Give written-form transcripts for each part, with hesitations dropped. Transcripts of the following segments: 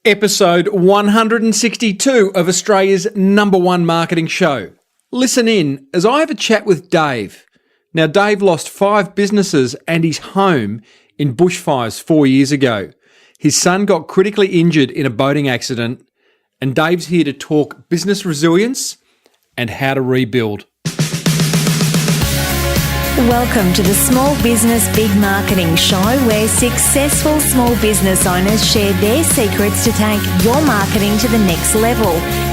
Episode 162 of Australia's #1 marketing show. Listen in as I have a chat with Dave. Now, Dave lost 5 businesses and his home in bushfires 4 years ago. His son got critically injured in a boating accident, and Dave's here to talk business resilience and how to rebuild. Welcome to the Small Business Big Marketing Show, where successful small business owners share their secrets to take your marketing to the next level.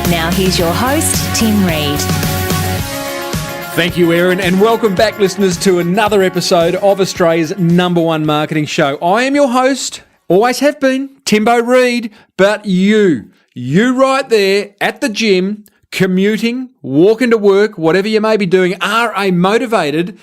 Now here's your host, Tim Reid. Thank you, Erin, and welcome back, listeners, to another episode of Australia's #1 marketing show. I am your host, always have been, Timbo Reid, but you right there at the gym, commuting, walking to work, whatever you may be doing, are a motivated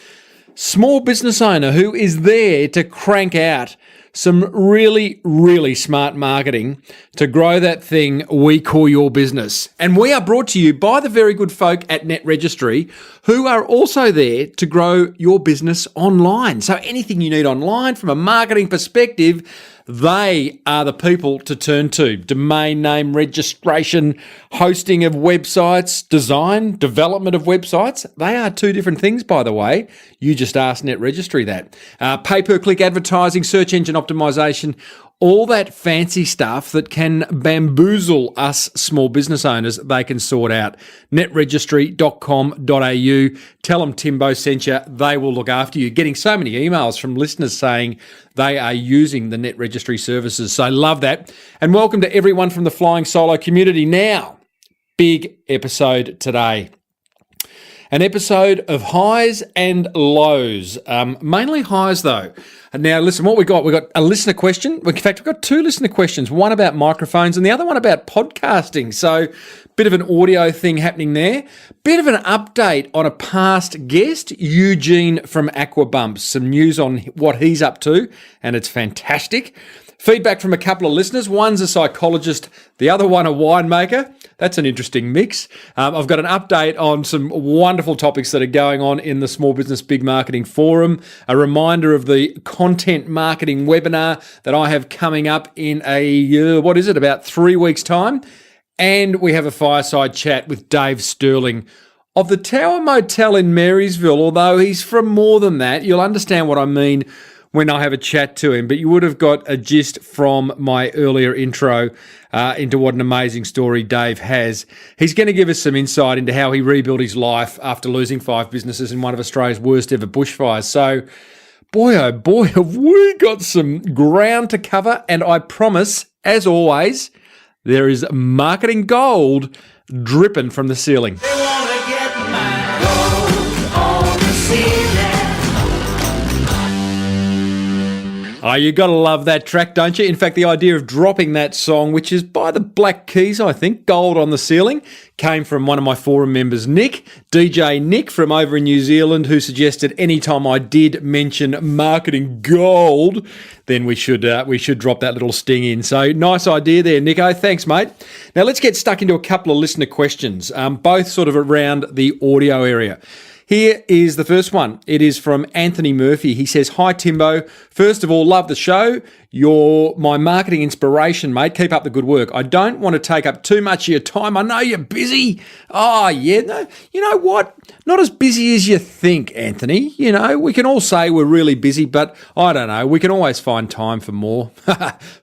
small business owner who is there to crank out some really, really smart marketing to grow that thing we call your business. And we are brought to you by the very good folk at Net Registry, who are also there to grow your business online. So anything you need online from a marketing perspective, they are the people to turn to. Domain name registration, hosting of websites, design, development of websites. They are 2 different things, by the way. You just asked Net Registry that. Pay-per-click advertising, search engine optimization, all that fancy stuff that can bamboozle us small business owners, they can sort out. netregistry.com.au. Tell them Timbo sent you. They will look after you. Getting so many emails from listeners saying they are using the Net Registry services. So love that. And welcome to everyone from the Flying Solo community. Now, big episode today. An episode of highs and lows, mainly highs though. And now listen, what we got a listener question. In fact, we've got 2 listener questions, one about microphones and the other one about podcasting. So bit of an audio thing happening there. Bit of an update on a past guest, Eugene from Aquabumps. Some news on what he's up to, and it's fantastic. Feedback from a couple of listeners. One's a psychologist, the other one a winemaker. That's an interesting mix. I've got an update on some wonderful topics that are going on in the Small Business Big Marketing Forum. A reminder of the content marketing webinar that I have coming up in about 3 weeks' time. And we have a fireside chat with Dave Stirling of the Tower Motel in Marysville. Although he's from more than that, you'll understand what I mean when I have a chat to him, but you would have got a gist from my earlier intro into what an amazing story Dave has. He's going to give us some insight into how he rebuilt his life after losing 5 businesses in one of Australia's worst ever bushfires. So, boy, oh boy, have we got some ground to cover, and I promise, as always, there is marketing gold dripping from the ceiling. They want to get my gold on the ceiling. Oh, you got to love that track, don't you? In fact, the idea of dropping that song, which is by the Black Keys, I think, Gold on the Ceiling, came from one of my forum members, Nick, DJ Nick from over in New Zealand, who suggested anytime I did mention marketing gold, then we should drop that little sting in. So nice idea there, Nico. Thanks, mate. Now let's get stuck into a couple of listener questions, both sort of around the audio area. Here is the first one. It is from Anthony Murphy. He says, "Hi, Timbo. First of all, love the show. You're my marketing inspiration, mate. Keep up the good work. I don't want to take up too much of your time. I know you're busy." Oh, yeah. No, you know what? Not as busy as you think, Anthony. You know, we can all say we're really busy, but I don't know. We can always find time for more.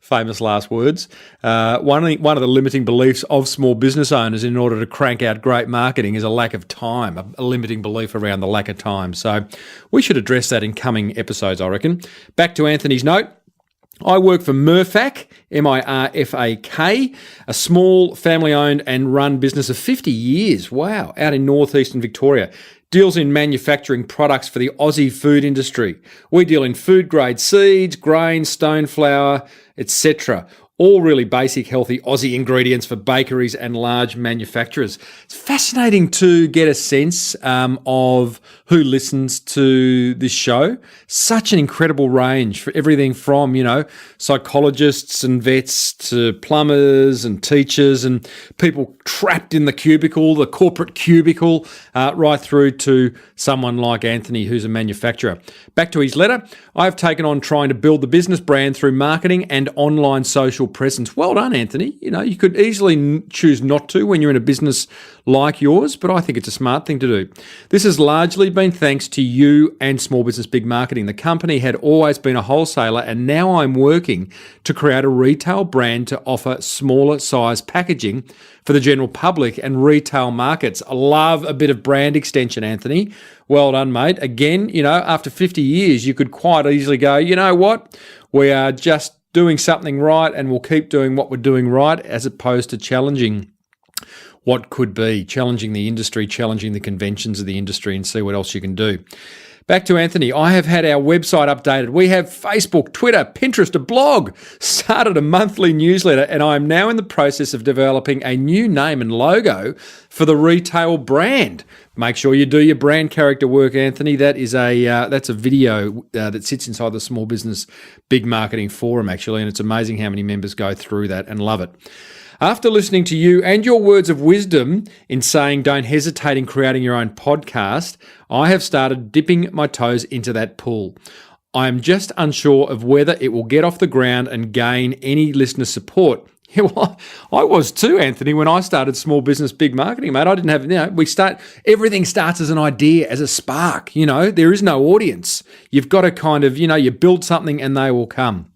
Famous last words. One of the limiting beliefs of small business owners in order to crank out great marketing is a lack of time, a limiting belief around the lack of time. So we should address that in coming episodes, I reckon. Back to Anthony's note. I work for Mirfak, Mirfak, a small family-owned and run business of 50 years, wow, out in northeastern Victoria. Deals in manufacturing products for the Aussie food industry. We deal in food-grade seeds, grains, stone flour, etc. All really basic, healthy Aussie ingredients for bakeries and large manufacturers. It's fascinating to get a sense of who listens to this show. Such an incredible range for everything from, psychologists and vets to plumbers and teachers and people trapped in the cubicle, the corporate cubicle, right through to someone like Anthony, who's a manufacturer. Back to his letter. I've taken on trying to build the business brand through marketing and online social digital presence. Well done, Anthony. You know, you could easily choose not to when you're in a business like yours, but I think it's a smart thing to do. This has largely been thanks to you and Small Business Big Marketing. The company had always been a wholesaler, and now I'm working to create a retail brand to offer smaller size packaging for the general public and retail markets. I love a bit of brand extension, Anthony. Well done, mate. Again, you know, after 50 years, you could quite easily go, you know what? We are just doing something right, and we'll keep doing what we're doing right, as opposed to challenging what could be, challenging the industry, challenging the conventions of the industry, and see what else you can do. Back to Anthony. I have had our website updated. We have Facebook, Twitter, Pinterest, a blog, started a monthly newsletter, and I am now in the process of developing a new name and logo for the retail brand. Make sure you do your brand character work, Anthony. That's a video that sits inside the Small Business Big Marketing Forum, actually, and it's amazing how many members go through that and love it. After listening to you and your words of wisdom in saying don't hesitate in creating your own podcast, I have started dipping my toes into that pool. I am just unsure of whether it will get off the ground and gain any listener support. Yeah, well, I was too, Anthony, when I started Small Business Big Marketing, mate. I didn't have, everything starts as an idea, as a spark. There is no audience. You've got to kind of, you build something and they will come.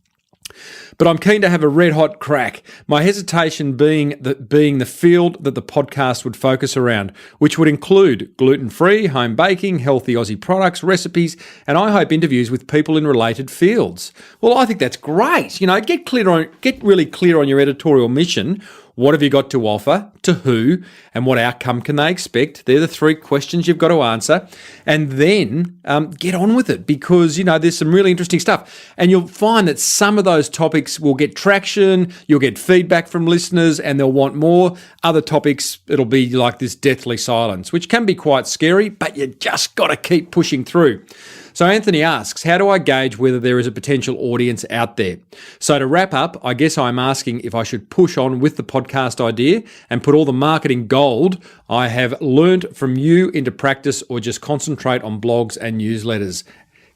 But I'm keen to have a red-hot crack, my hesitation being the field that the podcast would focus around, which would include gluten-free, home baking, healthy Aussie products, recipes, and I hope interviews with people in related fields. Well, I think that's great. Get really clear on your editorial mission. What have you got to offer, to who, and what outcome can they expect? They're the three questions you've got to answer. And then get on with it, because, there's some really interesting stuff. And you'll find that some of those topics will get traction, you'll get feedback from listeners, and they'll want more. Other topics, it'll be like this deathly silence, which can be quite scary, but you just got to keep pushing through. So Anthony asks, how do I gauge whether there is a potential audience out there? So to wrap up, I guess I'm asking if I should push on with the podcast idea and put all the marketing gold I have learned from you into practice, or just concentrate on blogs and newsletters.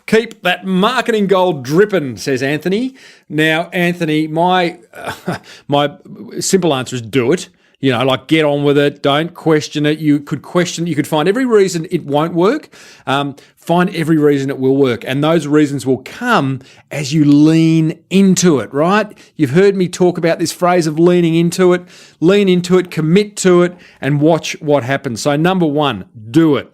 Keep that marketing gold dripping, says Anthony. Now, Anthony, my simple answer is do it. Get on with it. Don't question it. You could find every reason it won't work. Find every reason it will work. And those reasons will come as you lean into it, right? You've heard me talk about this phrase of leaning into it. Lean into it, commit to it, and watch what happens. So number one, do it.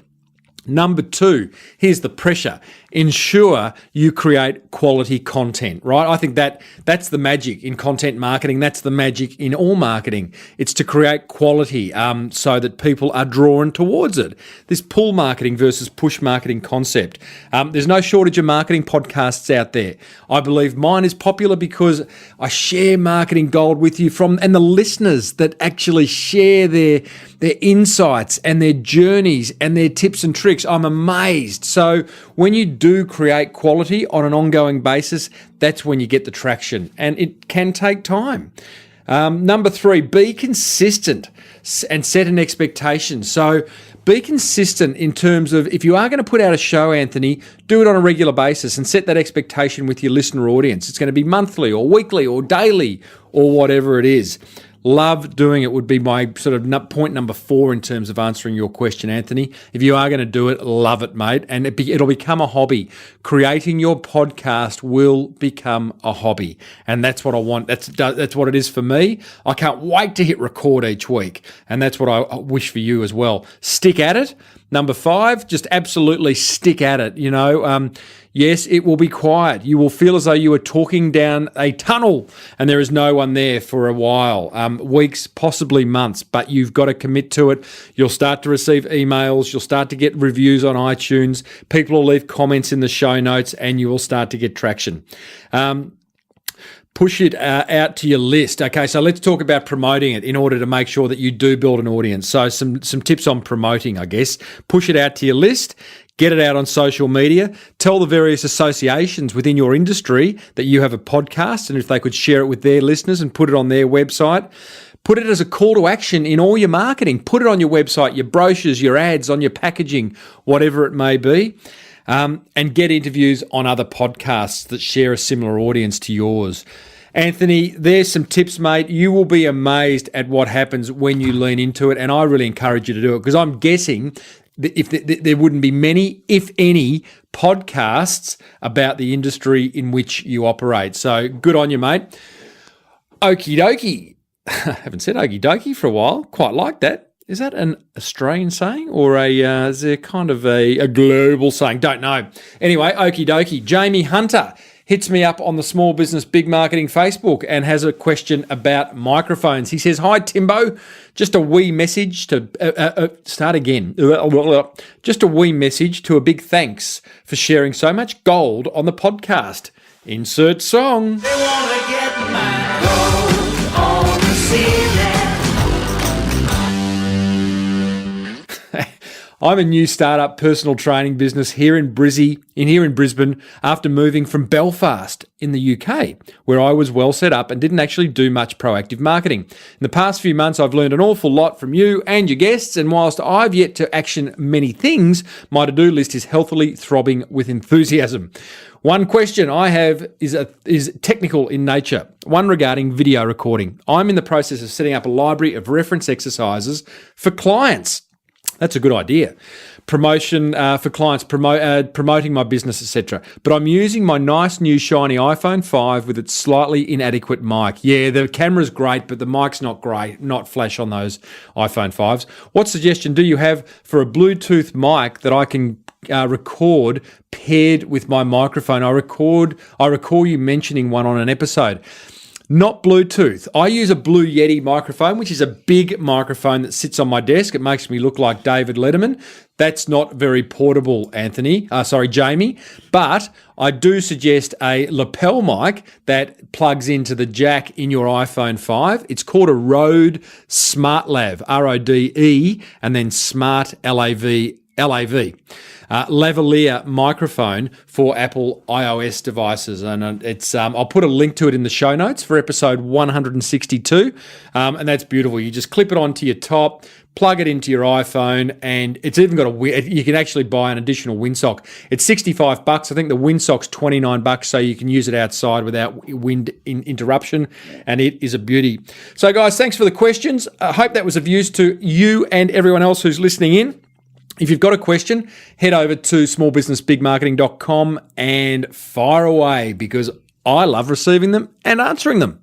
Number two, here's the pressure. Ensure you create quality content, right? I think that's the magic in content marketing. That's the magic in all marketing. It's to create quality so that people are drawn towards it. This pull marketing versus push marketing concept. There's no shortage of marketing podcasts out there. I believe mine is popular because I share marketing gold with you and the listeners that actually share their insights and their journeys and their tips and tricks. I'm amazed. So when you do create quality on an ongoing basis, that's when you get the traction, and it can take time. Number three, be consistent and set an expectation. So be consistent in terms of, if you are going to put out a show, Anthony, do it on a regular basis and set that expectation with your listener audience. It's going to be monthly or weekly or daily or whatever it is. Love doing it would be my sort of point number 4 in terms of answering your question, Anthony. If you are going to do it, love it, mate. And it'll become a hobby. Creating your podcast will become a hobby. And that's what I want. That's what it is for me. I can't wait to hit record each week. And that's what I wish for you as well. Stick at it. Number 5, just absolutely stick at it. Yes, it will be quiet. You will feel as though you are talking down a tunnel and there is no one there for a while, weeks, possibly months, but you've got to commit to it. You'll start to receive emails. You'll start to get reviews on iTunes. People will leave comments in the show notes, and you will start to get traction. Push it out to your list. Okay, so let's talk about promoting it in order to make sure that you do build an audience. So some tips on promoting, I guess. Push it out to your list. Get it out on social media. Tell the various associations within your industry that you have a podcast, and if they could share it with their listeners and put it on their website. Put it as a call to action in all your marketing. Put it on your website, your brochures, your ads, on your packaging, whatever it may be. And get interviews on other podcasts that share a similar audience to yours. Anthony, there's some tips, mate. You will be amazed at what happens when you lean into it, and I really encourage you to do it because I'm guessing that if there wouldn't be many, if any, podcasts about the industry in which you operate. So good on you, mate. Okie dokie. I haven't said okie dokie for a while. Quite like that. Is that an Australian saying or is there kind of a global saying? Don't know. Anyway, okie dokie. Jamie Hunter hits me up on the Small Business Big Marketing Facebook and has a question about microphones. He says, "Hi, Timbo. Just a wee message to start again. Just a wee message to a big thanks for sharing so much gold on the podcast. Insert song." They wanna get my gold on the ceiling. I'm a new startup personal training business here in Brisbane after moving from Belfast in the UK, where I was well set up and didn't actually do much proactive marketing. In the past few months, I've learned an awful lot from you and your guests, and whilst I've yet to action many things, my to-do list is healthily throbbing with enthusiasm. One question I have is technical in nature, one regarding video recording. I'm in the process of setting up a library of reference exercises for clients. That's a good idea. Promotion for clients, promoting my business, etc. But I'm using my nice new shiny iPhone 5 with its slightly inadequate mic. Yeah, the camera's great, but the mic's not great, not flash on those iPhone 5s. What suggestion do you have for a Bluetooth mic that I can record paired with my microphone? I recall you mentioning one on an episode. Not Bluetooth. I use a Blue Yeti microphone, which is a big microphone that sits on my desk. It makes me look like David Letterman. That's not very portable, Jamie. But I do suggest a lapel mic that plugs into the jack in your iPhone 5. It's called a Rode SmartLav, RODE, and then Smart LAV. Lavalier microphone for Apple iOS devices, and it's I'll put a link to it in the show notes for episode 162, and that's beautiful. You just clip it onto your top, plug it into your iPhone, and it's even got you can actually buy an additional windsock. It's $65. I think the windsock's $29, so you can use it outside without wind interruption, and it is a beauty. So guys, thanks for the questions. I hope that was of use to you and everyone else who's listening in. If you've got a question, head over to smallbusinessbigmarketing.com and fire away because I love receiving them and answering them.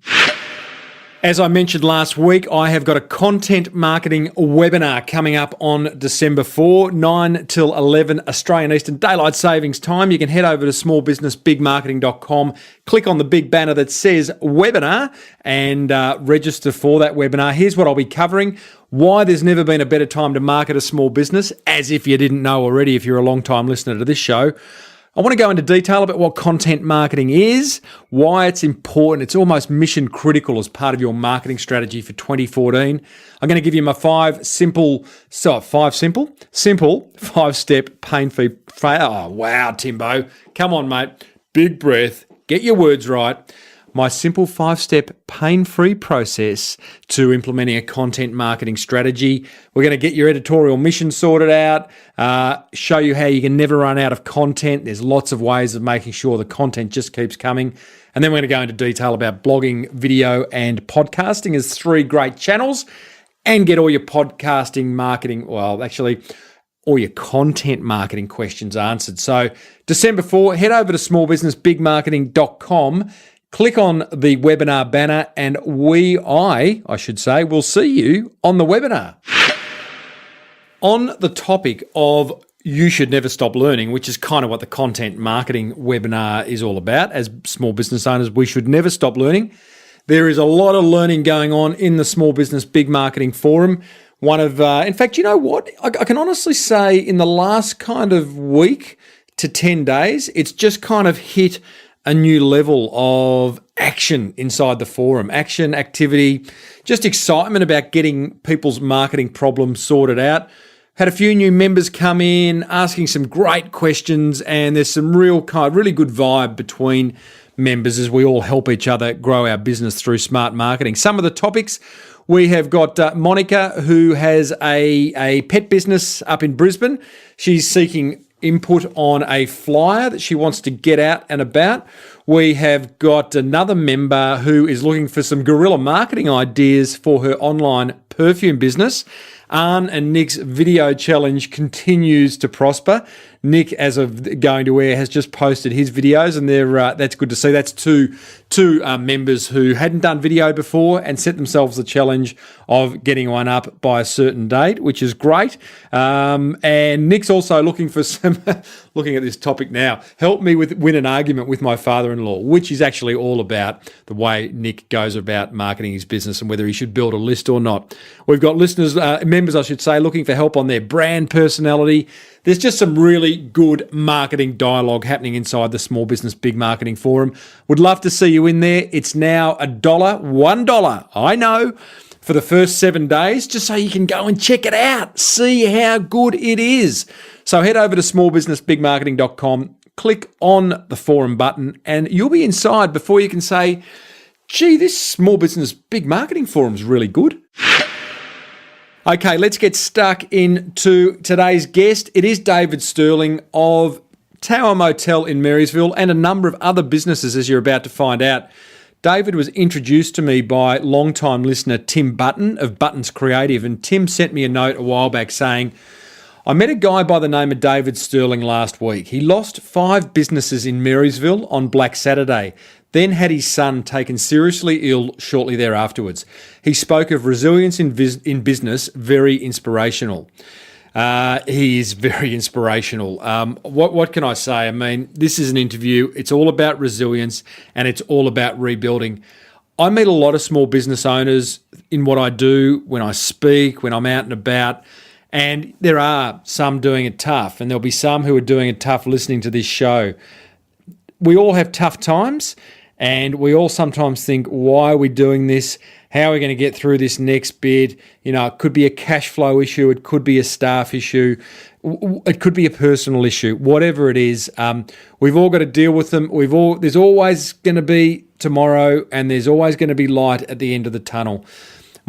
As I mentioned last week, I have got a content marketing webinar coming up on December 4, 9 till 11 Australian Eastern Daylight Savings Time. You can head over to smallbusinessbigmarketing.com, click on the big banner that says webinar and register for that webinar. Here's what I'll be covering. Why there's never been a better time to market a small business, as if you didn't know already if you're a long-time listener to this show. I want to go into detail about what content marketing is, why it's important. It's almost mission critical as part of your marketing strategy for 2014. I'm going to give you my simple 5-step pain-free. Oh, wow, Timbo. Come on, mate. Big breath. Get your words right. My simple 5-step pain-free process to implementing a content marketing strategy. We're going to get your editorial mission sorted out, show you how you can never run out of content. There's lots of ways of making sure the content just keeps coming. And then we're going to go into detail about blogging, video, and podcasting as 3 great channels and get all your podcasting marketing, all your content marketing questions answered. So December 4, head over to smallbusinessbigmarketing.com. Click on the webinar banner and I should say, will see you on the webinar. On the topic of you should never stop learning, which is kind of what the content marketing webinar is all about. As small business owners, we should never stop learning. There is a lot of learning going on in the Small Business Big Marketing Forum. In fact, you know what? I can honestly say in the last kind of week to 10 days, it's just kind of hit a new level of action inside the forum, action, activity, just excitement about getting people's marketing problems sorted out. Had a few new members come in asking some great questions, and there's some really good vibe between members as we all help each other grow our business through smart marketing. Some of the topics, we have got Monica, who has a pet business up in Brisbane. She's seeking input on a flyer that she wants to get out and about. We have got another member who is looking for some guerrilla marketing ideas for her online perfume business. Anne and Nick's video challenge continues to prosper. Nick, as of going to air, has just posted his videos, and that's good to see. That's two members who hadn't done video before and set themselves the challenge of getting one up by a certain date, which is great. And Nick's also looking for some, looking at this topic now, help me win an argument with my father-in-law, which is actually all about the way Nick goes about marketing his business and whether he should build a list or not. We've got members, I should say, looking for help on their brand personality. There's just some really good marketing dialogue happening inside the Small Business Big Marketing Forum. Would love to see you in there. It's now $1, I know, for the first 7 days, just so you can go and check it out, see how good it is. So head over to smallbusinessbigmarketing.com, click on the forum button, and you'll be inside before you can say, gee, this Small Business Big Marketing Forum is really good. Okay, let's get stuck into today's guest. It is David Stirling of Tower Motel in Marysville and a number of other businesses, as you're about to find out. David was introduced to me by long-time listener Tim Button of Button's Creative, and Tim sent me a note a while back saying, I met a guy by the name of David Stirling last week. He lost 5 businesses in Marysville on Black Saturday, then had his son taken seriously ill shortly thereafterwards. He spoke of resilience in business, very inspirational. He is very inspirational. What can I say? I mean, this is an interview. It's all about resilience and it's all about rebuilding. I meet a lot of small business owners in what I do, when I speak, when I'm out and about, and there are some doing it tough, and there'll be some who are doing it tough listening to this show. We all have tough times, and we all sometimes think, why are we doing this? How are we going to get through this next bid? You know, it could be a cash flow issue. It could be a staff issue. It could be a personal issue. Whatever it is, we've all got to deal with them. There's always going to be tomorrow, and there's always going to be light at the end of the tunnel.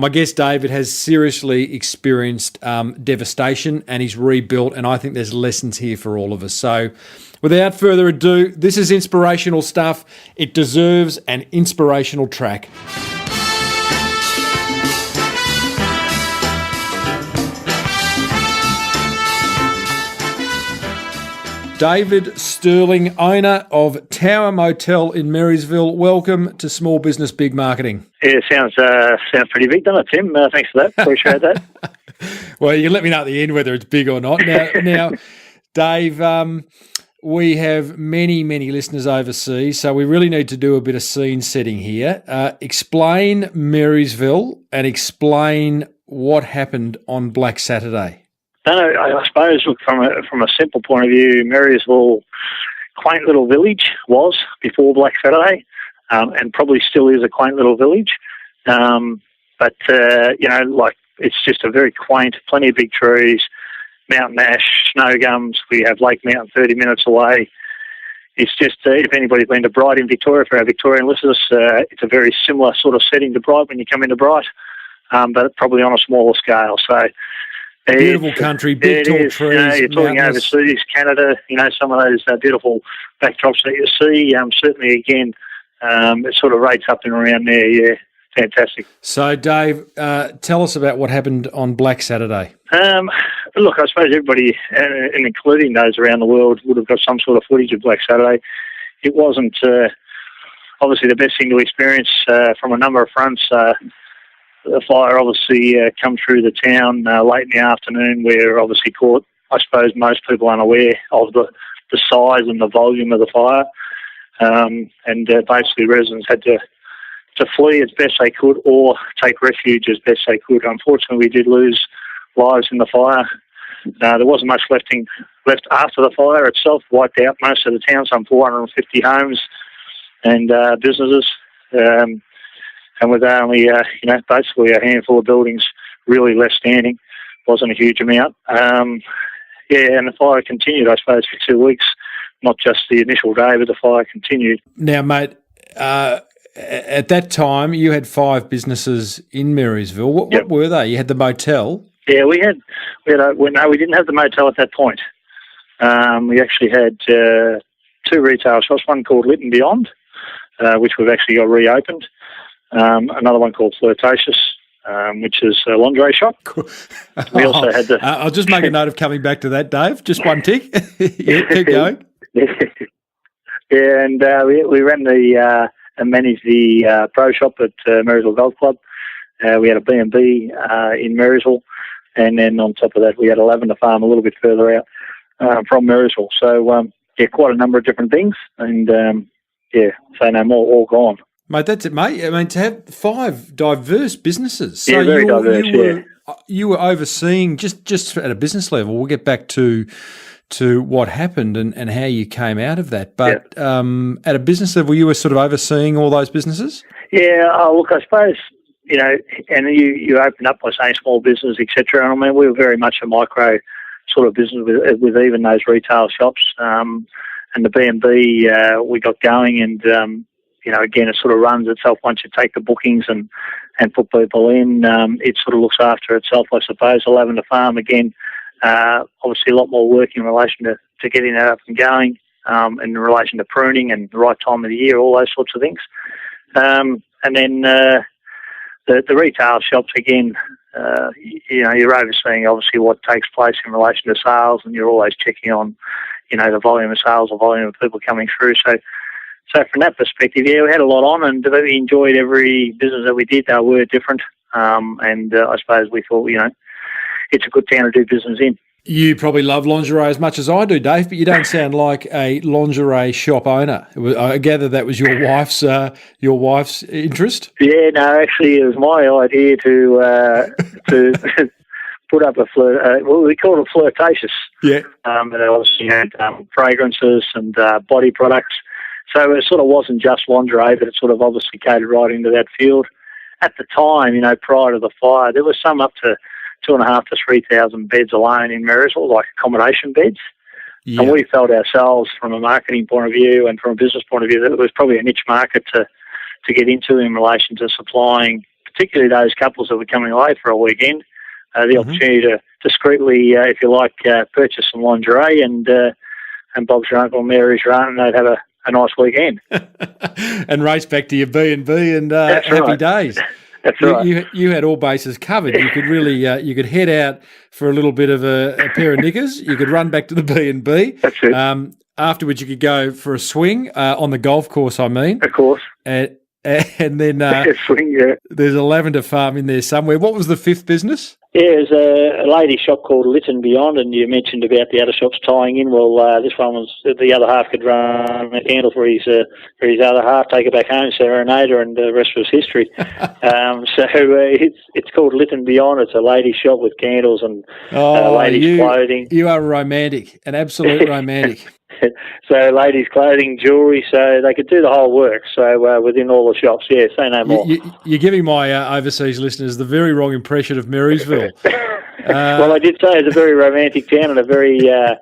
My guest, David, has seriously experienced devastation, and he's rebuilt, and I think there's lessons here for all of us. So without further ado, this is inspirational stuff. It deserves an inspirational track. David Stirling, owner of Tower Motel in Marysville. Welcome to Small Business Big Marketing. Yeah, sounds pretty big, doesn't it, Tim? Thanks for that. Appreciate that. Well, you can let me know at the end whether it's big or not. Now, Dave, we have many listeners overseas, so we really need to do a bit of scene setting here. Explain Marysville and explain what happened on Black Saturday. No, I suppose look, from a simple point of view, Marysville, quaint little village was before Black Saturday, and probably still is a quaint little village. But it's just a very quaint, plenty of big trees, mountain ash, snow gums. We have Lake Mountain 30 minutes away. It's just, if anybody's been to Bright in Victoria, for our Victorian listeners, it's a very similar sort of setting to Bright when you come into Bright, but probably on a smaller scale. So. Beautiful country, big tall trees. You're talking overseas, Canada, some of those beautiful backdrops that you see. Certainly, again, it sort of rates up and around there, yeah. Fantastic. So, Dave, tell us about what happened on Black Saturday. Look, I suppose everybody, and including those around the world, would have got some sort of footage of Black Saturday. It wasn't obviously the best thing to experience from a number of fronts. The fire obviously come through the town late in the afternoon. We're obviously caught, I suppose, most people unaware of the size and the volume of the fire. And basically residents had to flee as best they could or take refuge as best they could. Unfortunately, we did lose lives in the fire. There wasn't much left after the fire itself. Wiped out most of the town, some 450 homes and businesses. And with only, basically a handful of buildings really left standing, wasn't a huge amount. And the fire continued, I suppose, for 2 weeks, not just the initial day, but the fire continued. Now, mate, at that time, you had 5 businesses in Marysville. What were they? You had the motel? Yeah, we didn't have the motel at that point. We actually had 2 retail shops, one called Lit and Beyond, which we've actually got reopened. Another one called Flirtatious, which is a lingerie shop. We also had the... I'll just make a note of coming back to that, Dave. Just one tick. Yeah, keep going. Yeah, and we ran and managed the pro shop at Marysville Golf Club. We had a B&B in Marysville, and then on top of that, we had a lavender farm a little bit further out from Marysville. So, quite a number of different things, and say no more, all gone. Mate, that's it, mate. I mean, to have 5 diverse businesses. So yeah, very diverse, you were overseeing, just at a business level, we'll get back to what happened and how you came out of that. But at a business level, you were sort of overseeing all those businesses? Yeah, look, I suppose, and you open up by saying small business, etc. And I mean, we were very much a micro sort of business with even those retail shops. And the B&B, we got going, and, again, it sort of runs itself once you take the bookings and put people in. It sort of looks after itself, I suppose. The lavender farm, again, obviously a lot more work in relation to getting that up and going, in relation to pruning and the right time of the year, all those sorts of things. And then the retail shops, again, you're overseeing obviously what takes place in relation to sales, and you're always checking on, the volume of sales, the volume of people coming through. So from that perspective, we had a lot on, and we enjoyed every business that we did. They were different, and I suppose we thought, it's a good town to do business in. You probably love lingerie as much as I do, Dave, but you don't sound like a lingerie shop owner. I gather that was your wife's interest. Yeah, no, actually, it was my idea to put up we call it Flirtatious. Yeah. And it obviously had fragrances and body products. So it sort of wasn't just lingerie, but it sort of obviously catered right into that field. At the time, prior to the fire, there was some up to 2,500 to 3,000 beds alone in Marysville, like accommodation beds. Yeah. And we felt ourselves, from a marketing point of view and from a business point of view, that it was probably a niche market to get into in relation to supplying, particularly those couples that were coming away for a weekend, the opportunity to discreetly, if you like, purchase some lingerie, and Bob's your uncle, Mary's your aunt, and they'd have a nice weekend. And race back to your B&B and happy days. That's right. You had all bases covered. You could really you could head out for a little bit of a pair of knickers. You could run back to the B&B. That's it. Afterwards, you could go for a swing on the golf course, I mean. Of course. And then swing, yeah. There's a lavender farm in there somewhere. What was the 5th business? Yeah, there's a lady shop called Lit and Beyond, and you mentioned about the other shops tying in. Well, this one was the other half could run a candle for his other half, take it back home, serenade her, and the rest was history. It's called Lit and Beyond. It's a lady shop with candles and ladies' clothing. You are romantic, an absolute romantic. So ladies' clothing, jewellery, so they could do the whole work. So within all the shops, say no more. You're giving my overseas listeners the very wrong impression of Marysville. Well, I did say it's a very romantic town and a very a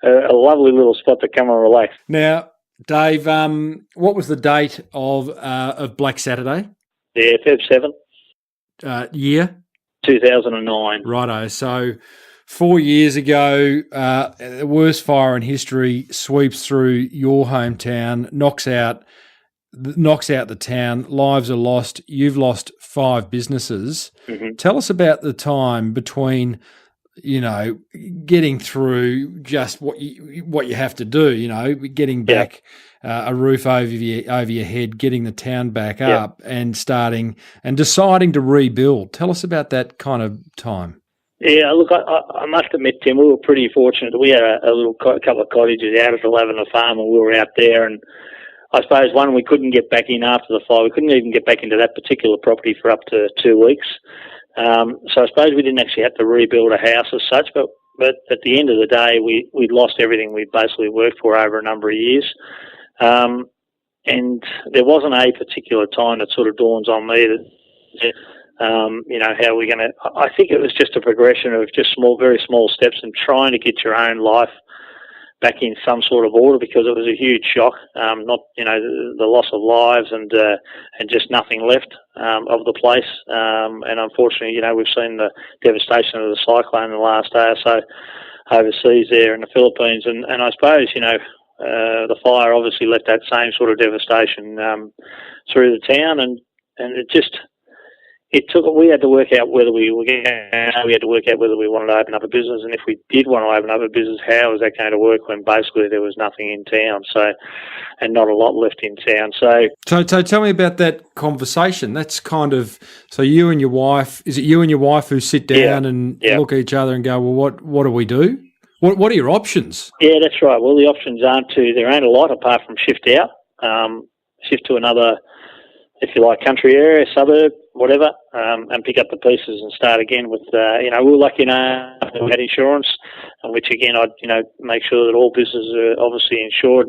lovely little spot to come and relax. Now, Dave, what was the date of Black Saturday? Yeah, Feb 7. Year? 2009. Righto. So 4 years ago, the worst fire in history sweeps through your hometown, knocks out the town. Lives are lost. You've lost 5 businesses. Mm-hmm. Tell us about the time between, getting through just what you have to do. Getting back a roof over your head, getting the town back up, and starting and deciding to rebuild. Tell us about that kind of time. Yeah, look, I must admit, Tim, we were pretty fortunate. We had a couple of cottages out at the Lavender Farm, and we were out there. And I suppose, one, we couldn't get back in after the fire. We couldn't even get back into that particular property for up to 2 weeks. So I suppose we didn't actually have to rebuild a house as such. But at the end of the day, we'd lost everything we'd basically worked for over a number of years. And there wasn't a particular time that sort of dawns on me that, how we're going to... I think it was just a progression of just very small steps and trying to get your own life back in some sort of order, because it was a huge shock. The loss of lives and just nothing left of the place. And unfortunately, we've seen the devastation of the cyclone in the last day or so. overseas there in the Philippines. And I suppose, the fire obviously left that same sort of devastation through the town, and we had to work out whether we wanted to open up a business, and if we did want to open up a business, how was that going to work when basically there was nothing in town, and not a lot left in town. So tell me about that conversation. That's kind of, so you and your wife, is it you and your wife who sit down and look at each other and go, well, what do we do? What are your options? Yeah, that's right. Well, the options there ain't a lot apart from shift out, shift to another, if you like, country area, suburb, whatever, and pick up the pieces and start again with, we were lucky enough we had insurance, which again, I'd, make sure that all businesses are obviously insured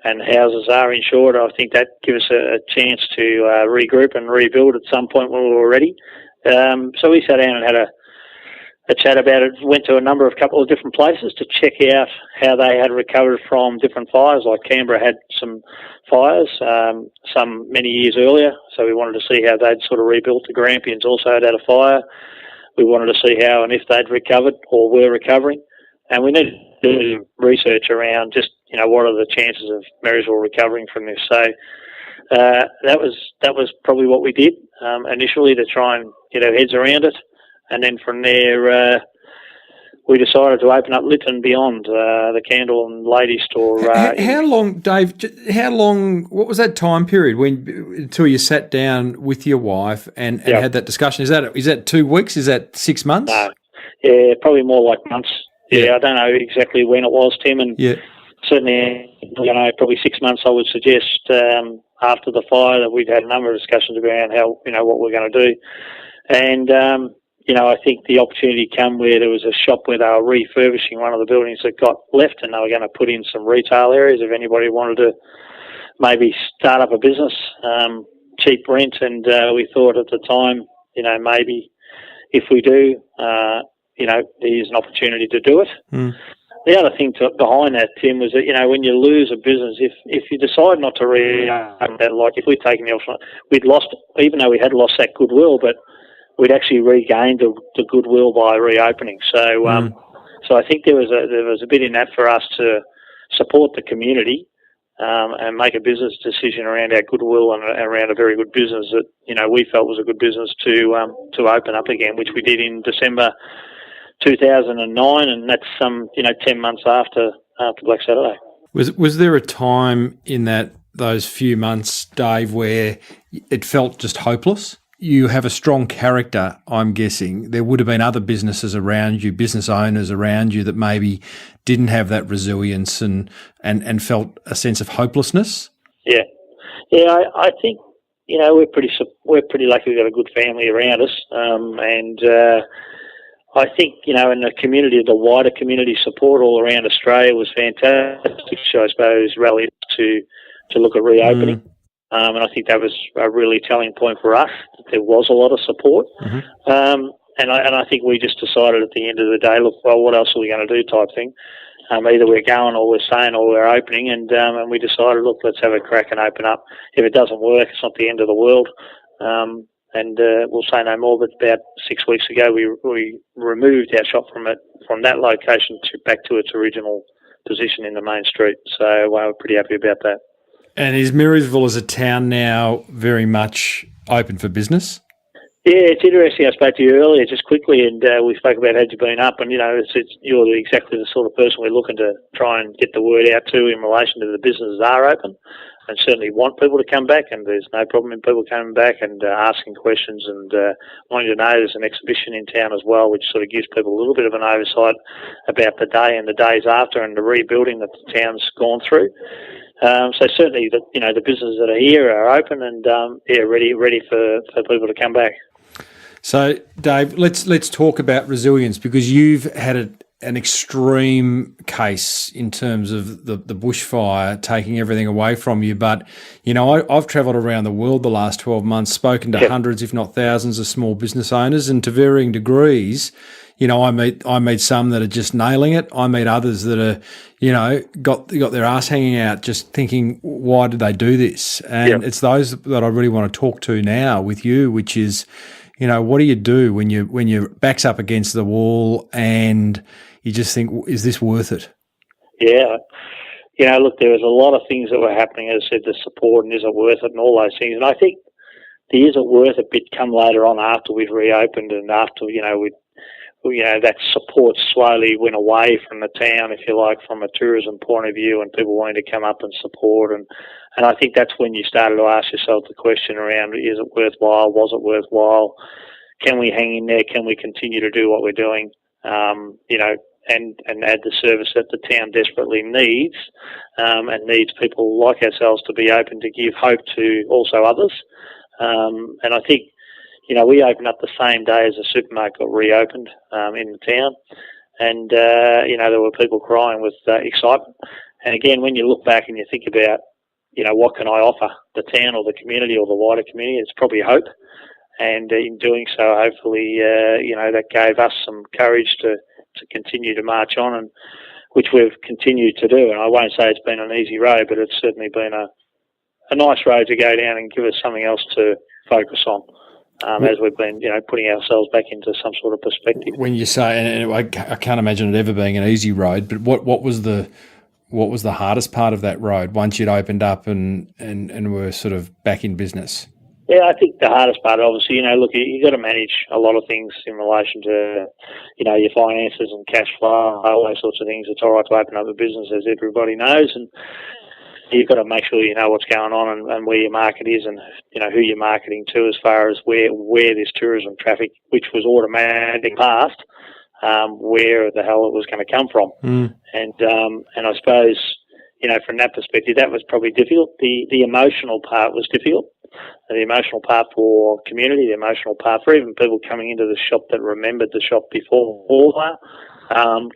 and houses are insured. I think that gives us a chance to regroup and rebuild at some point when we were ready. So we sat down and had a chat about it, went to a couple of different places to check out how they had recovered from different fires. Like Canberra had some fires, some many years earlier, so we wanted to see how they'd sort of rebuilt. The Grampians also had a fire. We wanted to see how and if they'd recovered or were recovering. And we needed to do research around just, what are the chances of Marysville recovering from this. So that was probably what we did initially, to try and get our heads around it. And then from there, we decided to open up Lytton Beyond, the candle and lady store. How long, Dave, what was that time period until you sat down with your wife and had that discussion? Is that 2 weeks? Is that 6 months? No. Yeah, probably more like months. Yeah, I don't know exactly when it was, Tim, and certainly, probably 6 months, I would suggest, after the fire, that we'd had a number of discussions around how, what we're going to do. And, I think the opportunity came where there was a shop where they were refurbishing one of the buildings that got left, and they were going to put in some retail areas if anybody wanted to maybe start up a business, cheap rent. And we thought at the time, maybe if we do, there's an opportunity to do it. Mm. The other thing behind that, Tim, was that, when you lose a business, if you decide not to reopen that, like if we'd taken the option, we'd lost, even though we had lost that goodwill, but we'd actually regained the goodwill by reopening. So, so I think there was a bit in that for us to support the community and make a business decision around our goodwill and around a very good business that we felt was a good business to open up again, which we did in December 2009, and that's 10 months after Black Saturday. Was there a time in those few months, Dave, where it felt just hopeless? You have a strong character, I'm guessing. There would have been other businesses around you, business owners around you that maybe didn't have that resilience and felt a sense of hopelessness. Yeah. I think we're pretty lucky. We've got a good family around us, and I think in the community, the wider community support all around Australia was fantastic. I suppose rallied to look at reopening. And I think that was a really telling point for us. There was a lot of support. Mm-hmm. And I think we just decided at the end of the day, look, well, what else are we going to do type thing? Either we're going or we're staying or we're opening. And we decided, look, let's have a crack and open up. If it doesn't work, it's not the end of the world. And we'll say no more, but about 6 weeks ago, we removed our shop from that location back to its original position in the main street. So we're pretty happy about that. And is Marysville as a town now very much open for business? Yeah, it's interesting. I spoke to you earlier just quickly, and we spoke about had you been up, and you're exactly the sort of person we're looking to try and get the word out to in relation to the businesses are open, and certainly want people to come back, and there's no problem in people coming back and asking questions, and wanting to know there's an exhibition in town as well, which sort of gives people a little bit of an oversight about the day and the days after and the rebuilding that the town's gone through. So certainly, the businesses that are here are open and ready for people to come back. So, Dave, let's talk about resilience, because you've had an extreme case in terms of the bushfire taking everything away from you. But I've travelled around the world the last 12 months, spoken to hundreds, if not thousands, of small business owners, and to varying degrees. I meet some that are just nailing it. I meet others that are, got their ass hanging out, just thinking, why did they do this? And it's those that I really want to talk to now with you, which is, what do you do when your back's up against the wall and you just think, is this worth it? Yeah. Look, there was a lot of things that were happening, as I said, the support and is it worth it and all those things. And I think the is it worth it bit come later on after we'd reopened and after, that support slowly went away from the town, if you like, from a tourism point of view, and people wanting to come up and support. And I think that's when you started to ask yourself the question around, is it worthwhile? Was it worthwhile? Can we hang in there? Can we continue to do what we're doing? And add the service that the town desperately needs, and needs people like ourselves to be open to give hope to also others. And I think, we opened up the same day as the supermarket got reopened in the town, and there were people crying with excitement. And again, when you look back and you think about, what can I offer the town or the community or the wider community, it's probably hope. And in doing so, hopefully, that gave us some courage to continue to march on, and which we've continued to do. And I won't say it's been an easy road, but it's certainly been a nice road to go down and give us something else to focus on. As we've been, putting ourselves back into some sort of perspective. When you say, and I can't imagine it ever being an easy road, but what was the hardest part of that road once you'd opened up and were sort of back in business? Yeah, I think the hardest part, obviously, look, you got to manage a lot of things in relation to, your finances and cash flow, all those sorts of things. It's all right to open up a business, as everybody knows, and you've got to make sure you know what's going on and where your market is and, who you're marketing to, as far as where this tourism traffic, which was automatic past, where the hell it was going to come from. And I suppose, from that perspective, that was probably difficult. The emotional part was difficult. The emotional part for community, the emotional part for even people coming into the shop that remembered the shop before,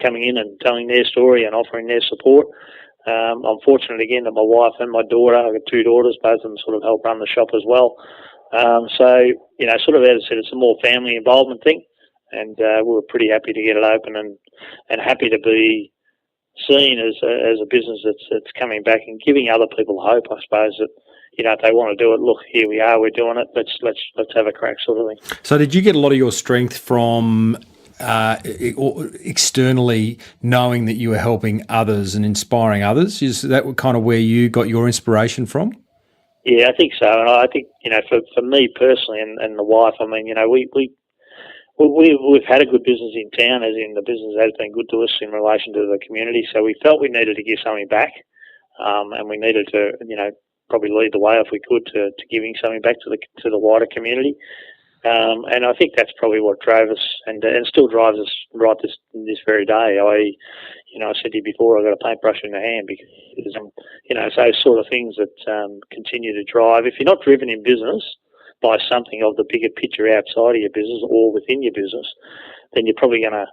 coming in and telling their story and offering their support. I'm fortunate again that my wife and my daughter, I've got two daughters, both of them sort of help run the shop as well. So, sort of as I said, it's a more family involvement thing, and we were pretty happy to get it open and happy to be seen as a business that's coming back and giving other people hope, I suppose, that, if they want to do it, look, here we are, we're doing it, let's have a crack, sort of thing. So did you get a lot of your strength from externally knowing that you were helping others and inspiring others? Is that kind of where you got your inspiration from? Yeah, I think so. And I think, for me personally and the wife, I mean, we've had a good business in town, as in the business has been good to us in relation to the community. So we felt we needed to give something back, and we needed to, probably lead the way if we could to giving something back to the wider community. And I think that's probably what drove us and still drives us right this very day. I said to you before, I've got a paintbrush in the hand because, it's those sort of things that continue to drive. If you're not driven in business by something of the bigger picture outside of your business or within your business, then you're probably going to,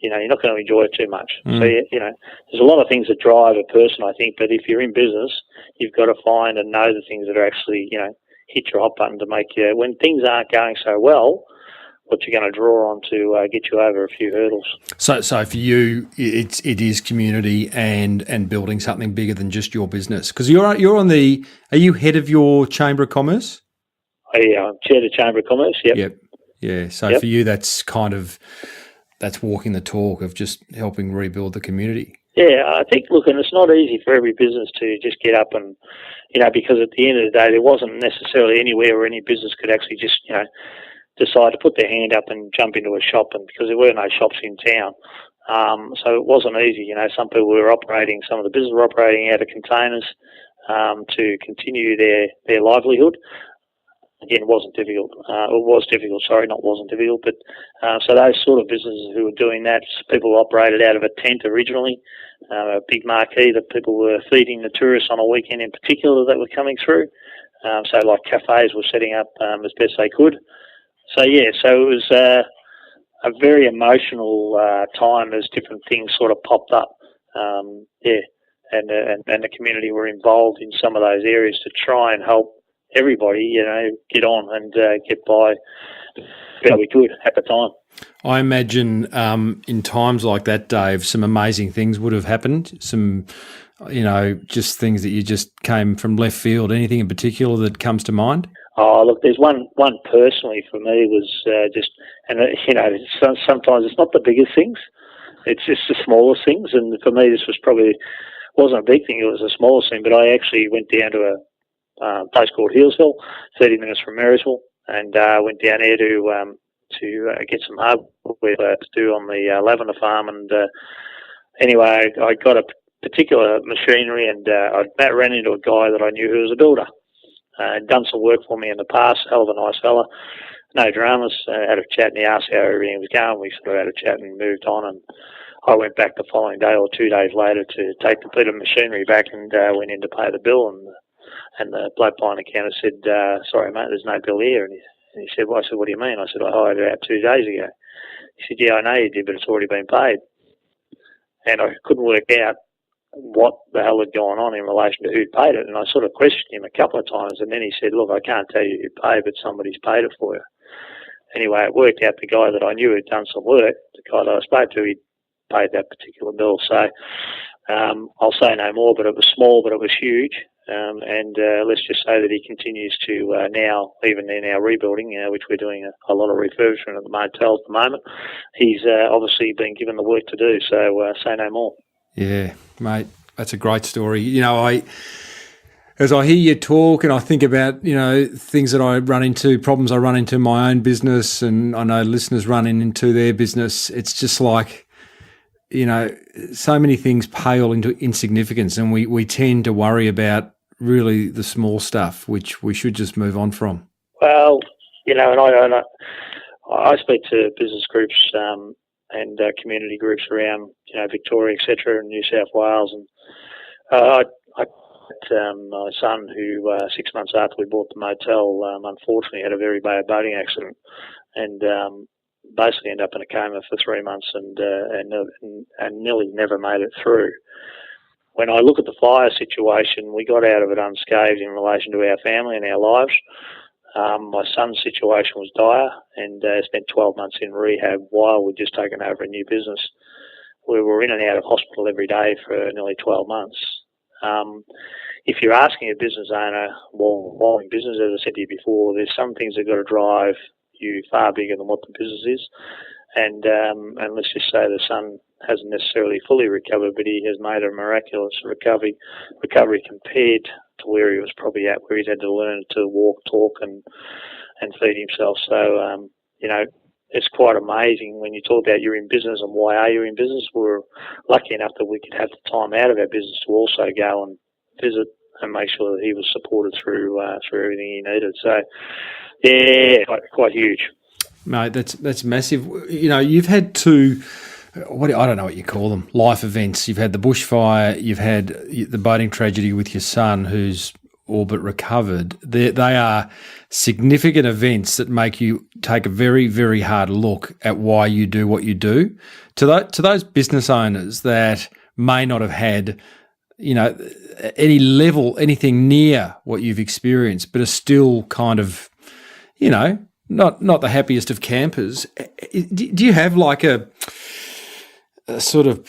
you're not going to enjoy it too much. So, there's a lot of things that drive a person, I think, but if you're in business, you've got to find and know the things that are actually, hit your hot button to make you, when things aren't going so well, what you're going to draw on to get you over a few hurdles. So for you, it is community and building something bigger than just your business. Because are you head of your Chamber of Commerce? I'm chair of the Chamber of Commerce, yep. Yeah, so for you, that's that's walking the talk of just helping rebuild the community. Yeah, I think, look, and it's not easy for every business to just get up and, because at the end of the day, there wasn't necessarily anywhere where any business could actually just, decide to put their hand up and jump into a shop, and because there were no shops in town. So it wasn't easy. Some people were operating, some of the businesses were operating out of containers to continue their livelihood. Again, it wasn't difficult. It was difficult, not wasn't difficult. But so those sort of businesses who were doing that, people operated out of a tent originally, a big marquee that people were feeding the tourists on a weekend in particular that were coming through. So like cafes were setting up as best they could. So it was a very emotional time as different things sort of popped up. And the community were involved in some of those areas to try and help everybody, get on and get by how we could at the time. I imagine in times like that, Dave, some amazing things would have happened. Some, just things that you just came from left field. Anything in particular that comes to mind? Oh, look, there's one personally for me was just, and sometimes it's not the biggest things, it's just the smallest things. And for me, this was wasn't a big thing, it was the smallest thing. But I actually went down to a place called Healesville, 30 minutes from Marysville, and went down there to get some hardware to do on the lavender farm. And anyway, I got a particular machinery, and I ran into a guy that I knew who was a builder. Done some work for me in the past, hell of a nice fella. No dramas, had a chat, and he asked how everything was going. We sort of had a chat and moved on, and I went back the following day or 2 days later to take the bit of machinery back, and went in to pay the bill, and the bloke behind the counter said, sorry mate, there's no bill here. And he said, well, I said, what do you mean? I said, I hired it out 2 days ago. He said, yeah, I know you did, but it's already been paid. And I couldn't work out what the hell had gone on in relation to who'd paid it. And I sort of questioned him a couple of times, and then he said, look, I can't tell you who paid, but somebody's paid it for you. Anyway, it worked out the guy that I knew had done some work, the guy that I spoke to, he'd paid that particular bill. So I'll say no more, but it was small, but it was huge. And let's just say that he continues to now, even in our rebuilding, which we're doing a lot of refurbishment at the Motel at the moment, he's obviously been given the work to do. So say no more. Yeah, mate, that's a great story. You know, as I hear you talk and I think about, you know, things that I run into, problems I run into in my own business, and I know listeners running into their business, it's just like, you know, so many things pale into insignificance, and we tend to worry about really the small stuff, which we should just move on from. Well, you know, and I speak to business groups and community groups around, you know, Victoria, etc., and New South Wales, and I had my son who 6 months after we bought the motel, unfortunately had a very bad boating accident, and basically ended up in a coma for 3 months, and nearly never made it through. When I look at the fire situation, we got out of it unscathed in relation to our family and our lives. My son's situation was dire, and spent 12 months in rehab while we'd just taken over a new business. We were in and out of hospital every day for nearly 12 months. If you're asking a business owner, while in business, as I said to you before, there's some things that got to drive you far bigger than what the business is. And let's just say the son hasn't necessarily fully recovered, but he has made a miraculous recovery compared to where he was probably at, where he's had to learn to walk, talk, and feed himself. So, you know, it's quite amazing when you talk about you're in business and why are you in business. We're lucky enough that we could have the time out of our business to also go and visit and make sure that he was supported through everything he needed. So, yeah, quite huge. Mate, that's massive. You know, you've had two, I don't know what you call them, life events. You've had the bushfire, you've had the boating tragedy with your son who's all but recovered. They are significant events that make you take a very, very hard look at why you do what you do. To those business owners that may not have had, you know, anything near what you've experienced, but are still kind of, you know, not the happiest of campers. Do you have like a sort of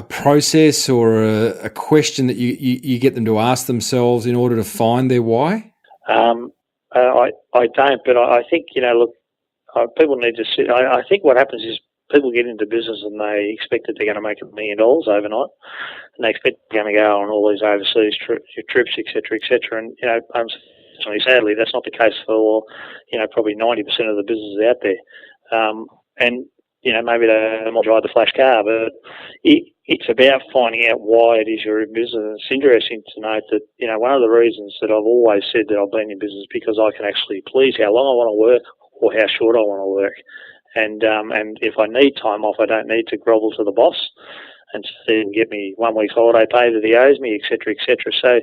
process or a question that you get them to ask themselves in order to find their why? I don't, but I think, you know, look, people need to sit. I think what happens is people get into business and they expect that they're going to make $1 million overnight, and they expect they're going to go on all these overseas trips, etc., etc. And, you know, sadly, that's not the case for, you know, probably 90% of the businesses out there. And, you know, maybe they might drive the flash car, but it's about finding out why it is you're in business. It's interesting to note that, you know, one of the reasons that I've always said that I've been in business is because I can actually please how long I want to work or how short I want to work. And if I need time off, I don't need to grovel to the boss and see him get me 1 week's holiday pay that he owes me, etc., etc. So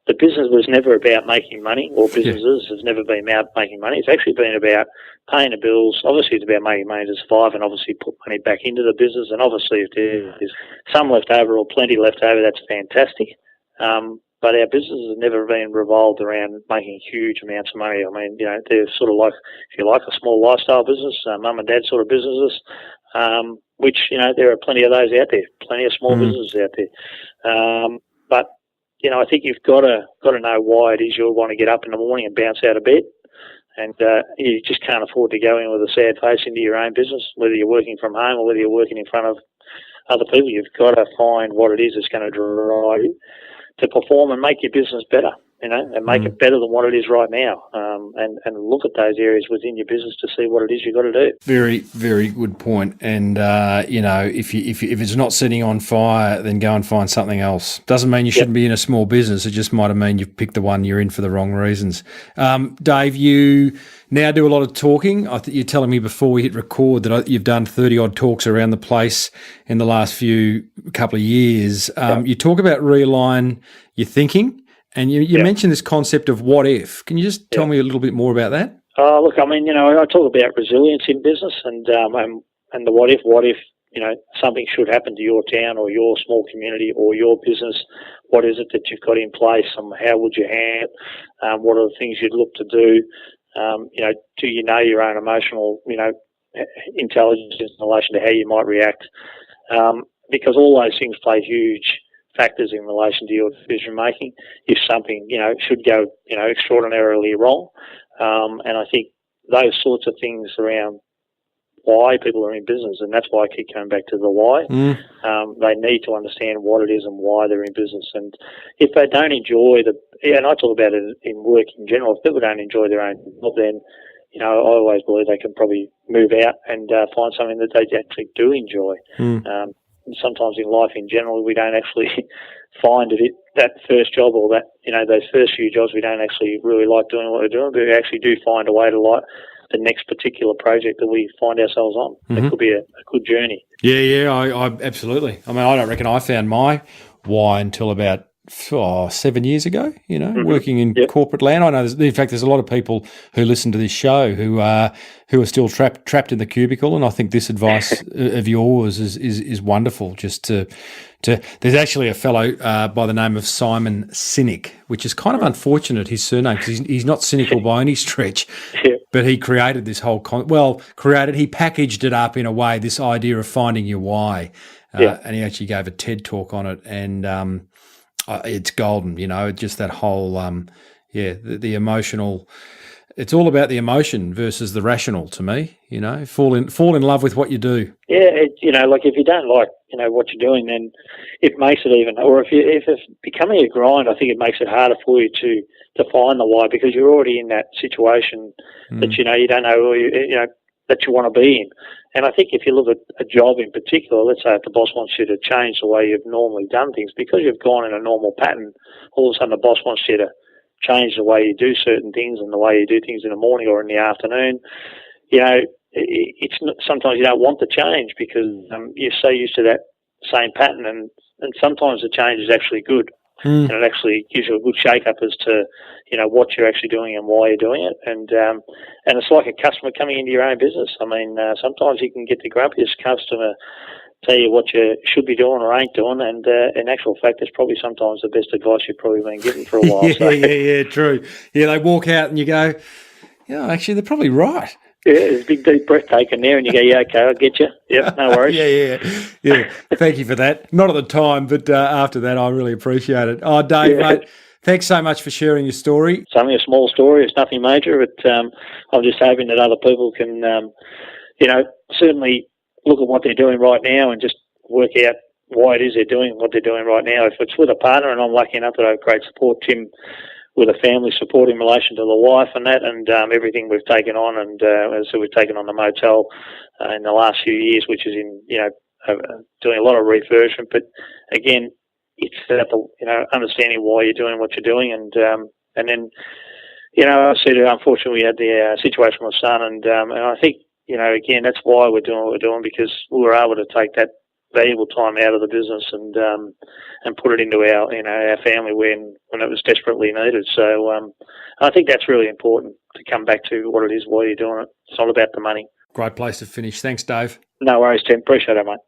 the business was never about making money, or businesses has never been about making money. It's actually been about paying the bills. Obviously, it's about making money to survive and obviously put money back into the business. And obviously, if there's some left over or plenty left over, that's fantastic. But our business has never been revolved around making huge amounts of money. I mean, you know, they're sort of like, if you like, a small lifestyle business, mum and dad sort of businesses, which, you know, there are plenty of those out there, plenty of small businesses out there. But I think you've got to know why it is you want to get up in the morning and bounce out of bed. And you just can't afford to go in with a sad face into your own business, whether you're working from home or whether you're working in front of other people. You've got to find what it is that's going to drive you to perform and make your business better, and make it better than what it is right now. And look at those areas within your business to see what it is you've got to do. Very, very good point. And, if it's not setting on fire, then go and find something else. Doesn't mean you shouldn't be in a small business. It just might have mean you've picked the one you're in for the wrong reasons. Dave, you now do a lot of talking. I think you're telling me before we hit record that you've done 30-odd talks around the place in the last couple of years. You talk about realign your thinking. And you mentioned this concept of what if. Can you just tell me a little bit more about that? Look, I mean, I talk about resilience in business and the what if, something should happen to your town or your small community or your business. What is it that you've got in place and how would you handle it? What are the things you'd look to do? Do you know your own emotional, intelligence in relation to how you might react? Because all those things play huge factors in relation to your decision making if something should go extraordinarily wrong, and I think those sorts of things around why people are in business, and that's why I keep coming back to the why. They need to understand what it is and why they're in business, and if they don't enjoy and I talk about it in work in general, if people don't enjoy their own job, then I always believe they can probably move out and find something that they actually do enjoy. Sometimes in life in general, we don't actually find that first job or that, those first few jobs, we don't actually really like doing what we're doing, but we actually do find a way to like the next particular project that we find ourselves on. It could be a good journey. Yeah, I absolutely. I mean, I don't reckon I found my why until about 7 years ago, working in corporate land. I know, in fact, there's a lot of people who listen to this show who are still trapped in the cubicle, and I think this advice of yours is wonderful. Just to there's actually a fellow by the name of Simon Sinek, which is kind of unfortunate, his surname, because he's not cynical by any stretch, but he created this whole he packaged it up in a way, this idea of finding your why, and he actually gave a TED talk on it, and it's golden, just that whole, the emotional. It's all about the emotion versus the rational to me, fall in love with what you do. Yeah, like if you don't like, what you're doing, then it makes it even, or if it's becoming a grind, I think it makes it harder for you to find the why, because you're already in that situation that, you don't know, that you want to be in. And I think if you look at a job in particular, let's say if the boss wants you to change the way you've normally done things, because you've gone in a normal pattern, all of a sudden the boss wants you to change the way you do certain things and the way you do things in the morning or in the afternoon. It's not, sometimes you don't want the change because you're so used to that same pattern, and sometimes the change is actually good. And it actually gives you a good shake-up as to, what you're actually doing and why you're doing it. And it's like a customer coming into your own business. I mean, sometimes you can get the grumpiest customer tell you what you should be doing or ain't doing, and in actual fact, it's probably sometimes the best advice you've probably been given for a while. Yeah, true. Yeah, they walk out and you go, actually, they're probably right. Yeah, there's a big deep breath taken there, and you go, yeah, okay, I'll get you. Yep, no worries. Yeah. Thank you for that. Not at the time, but after that, I really appreciate it. Oh, Dave, mate, thanks so much for sharing your story. It's only a small story. It's nothing major, but I'm just hoping that other people can, certainly look at what they're doing right now and just work out why it is they're doing what they're doing right now. If it's with a partner, and I'm lucky enough that I have great support, Tim, with a family support in relation to the wife and that, and everything we've taken on, and so we've taken on the motel in the last few years, which is in doing a lot of refurbishment. But again, it's about the understanding why you're doing what you're doing, and then I said unfortunately we had the situation with my son, and I think again that's why we're doing what we're doing, because we were able to take that valuable time out of the business and put it into our family when it was desperately needed. So I think that's really important to come back to what it is, why you're doing it. It's not about the money. Great place to finish. Thanks, Dave. No worries, Tim. Appreciate it, mate.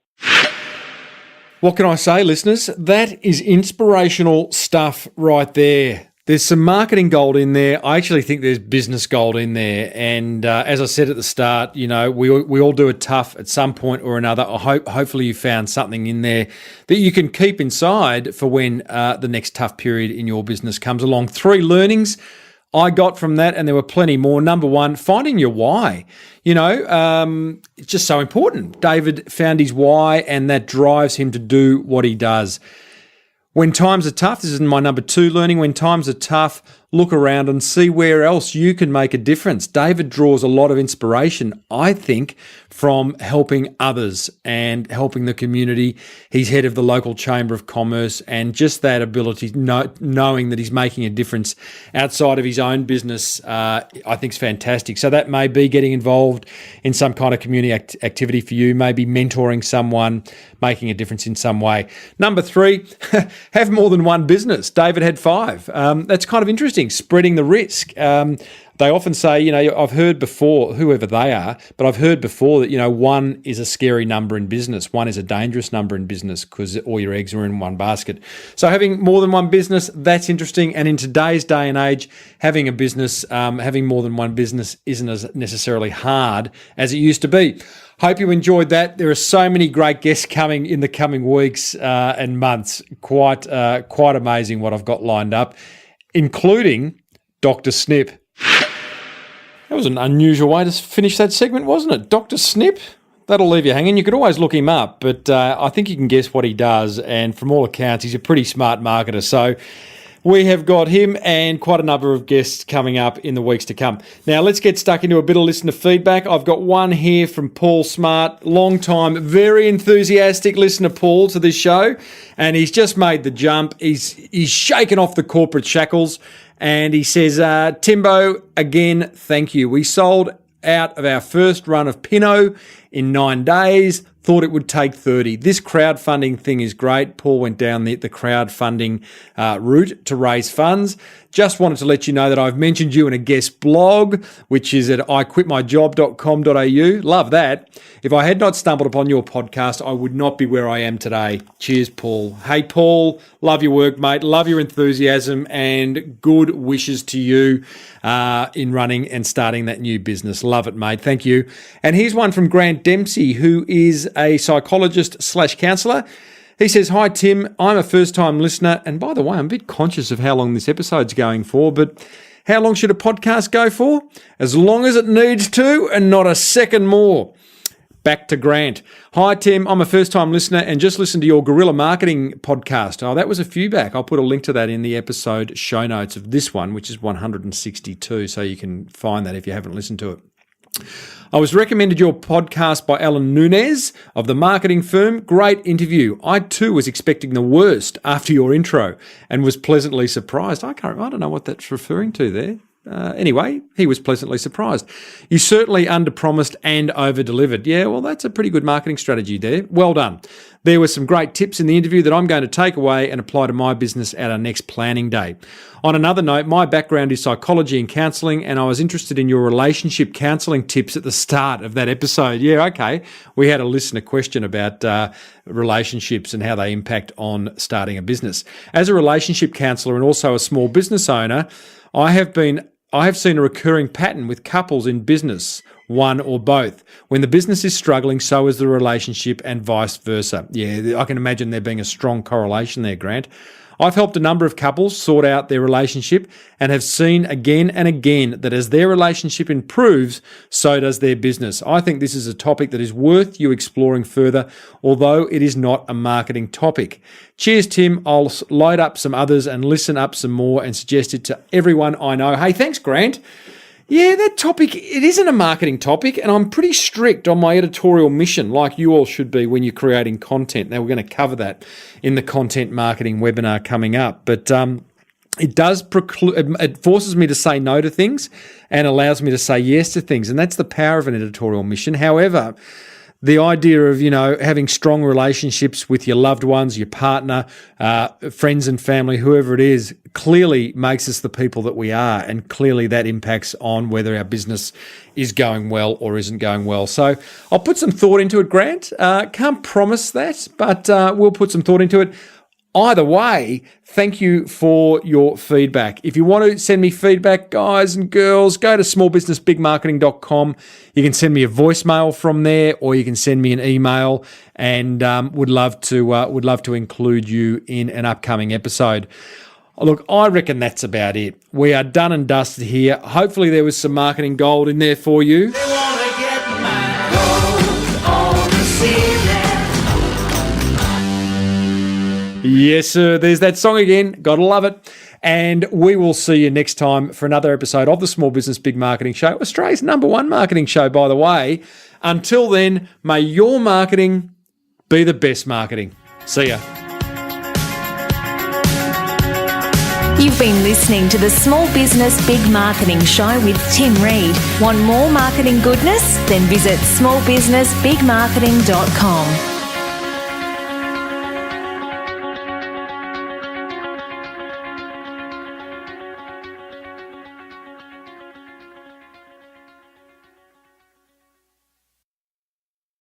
What can I say, listeners? That is inspirational stuff right there. There's some marketing gold in there. I actually think there's business gold in there. And as I said at the start, we all do it tough at some point or another. Hopefully you found something in there that you can keep inside for when the next tough period in your business comes along. 3 learnings I got from that, and there were plenty more. Number 1, finding your why. It's just so important. David found his why, and that drives him to do what he does. When times are tough, this is my number 2 learning, when times are tough, look around and see where else you can make a difference. David draws a lot of inspiration, I think, from helping others and helping the community. He's head of the local Chamber of Commerce, and just that ability, knowing that he's making a difference outside of his own business, I think is fantastic. So that may be getting involved in some kind of community activity for you, maybe mentoring someone, making a difference in some way. Number 3, have more than one business. David had 5. That's kind of interesting, spreading the risk. They often say, I've heard before, whoever they are, but I've heard before that, 1 is a scary number in business. 1 is a dangerous number in business because all your eggs are in one basket. So having more than one business, that's interesting. And in today's day and age, having a business, having more than one business isn't as necessarily hard as it used to be. Hope you enjoyed that. There are so many great guests coming in the coming weeks and months. Quite amazing what I've got lined up, including Dr. Snip. That was an unusual way to finish that segment, wasn't it? Dr. Snip? That'll leave you hanging. You could always look him up, but I think you can guess what he does. And from all accounts, he's a pretty smart marketer. So we have got him and quite a number of guests coming up in the weeks to come. Now, let's get stuck into a bit of listener feedback. I've got one here from Paul Smart, long time, very enthusiastic listener, Paul, to this show. And he's just made the jump. He's shaken off the corporate shackles. And he says, Timbo, again, thank you. We sold out of our first run of Pinot in 9 days. Thought it would take 30. This crowdfunding thing is great. Paul went down the crowdfunding route to raise funds. Just wanted to let you know that I've mentioned you in a guest blog, which is at iquitmyjob.com.au. Love that. If I had not stumbled upon your podcast, I would not be where I am today. Cheers, Paul. Hey, Paul, love your work, mate. Love your enthusiasm and good wishes to you in running and starting that new business. Love it, mate. Thank you. And here's one from Grant Dempsey, who is a psychologist/counsellor. He says, hi, Tim. I'm a first-time listener. And by the way, I'm a bit conscious of how long this episode's going for, but how long should a podcast go for? As long as it needs to and not a second more. Back to Grant. Hi, Tim. I'm a first-time listener and just listened to your guerrilla marketing podcast. Oh, that was a few back. I'll put a link to that in the episode show notes of this one, which is 162, so you can find that if you haven't listened to it. I was recommended your podcast by Alan Nunez of the marketing firm. Great interview. I too was expecting the worst after your intro and was pleasantly surprised. I don't know what that's referring to there. Anyway, he was pleasantly surprised. You certainly under-promised and over-delivered. Yeah, well, that's a pretty good marketing strategy there. Well done. There were some great tips in the interview that I'm going to take away and apply to my business at our next planning day. On another note, my background is psychology and counselling, and I was interested in your relationship counselling tips at the start of that episode. Yeah, okay. We had a listener question about relationships and how they impact on starting a business. As a relationship counsellor and also a small business owner, I have seen a recurring pattern with couples in business, one or both. When the business is struggling, so is the relationship and vice versa. Yeah, I can imagine there being a strong correlation there, Grant. I've helped a number of couples sort out their relationship and have seen again and again that as their relationship improves, so does their business. I think this is a topic that is worth you exploring further, although it is not a marketing topic. Cheers, Tim. I'll load up some others and listen up some more and suggest it to everyone I know. Hey, thanks, Grant. Yeah, that topic, it isn't a marketing topic, and I'm pretty strict on my editorial mission, like you all should be when you're creating content. Now, we're going to cover that in the content marketing webinar coming up, but it forces me to say no to things and allows me to say yes to things, and that's the power of an editorial mission. However, the idea of, having strong relationships with your loved ones, your partner, friends and family, whoever it is, clearly makes us the people that we are. And clearly that impacts on whether our business is going well or isn't going well. So I'll put some thought into it, Grant. Can't promise that, but we'll put some thought into it. Either way, thank you for your feedback. If you want to send me feedback, guys and girls, go to smallbusinessbigmarketing.com. You can send me a voicemail from there, or you can send me an email, and would love to include you in an upcoming episode. Look, I reckon that's about it. We are done and dusted here. Hopefully there was some marketing gold in there for you. They wanna get my gold on the ceiling. Yes, sir. There's that song again. Gotta love it. And we will see you next time for another episode of the Small Business Big Marketing Show, Australia's #1 marketing show, by the way. Until then, may your marketing be the best marketing. See ya. You've been listening to the Small Business Big Marketing Show with Tim Reid. Want more marketing goodness? Then visit smallbusinessbigmarketing.com.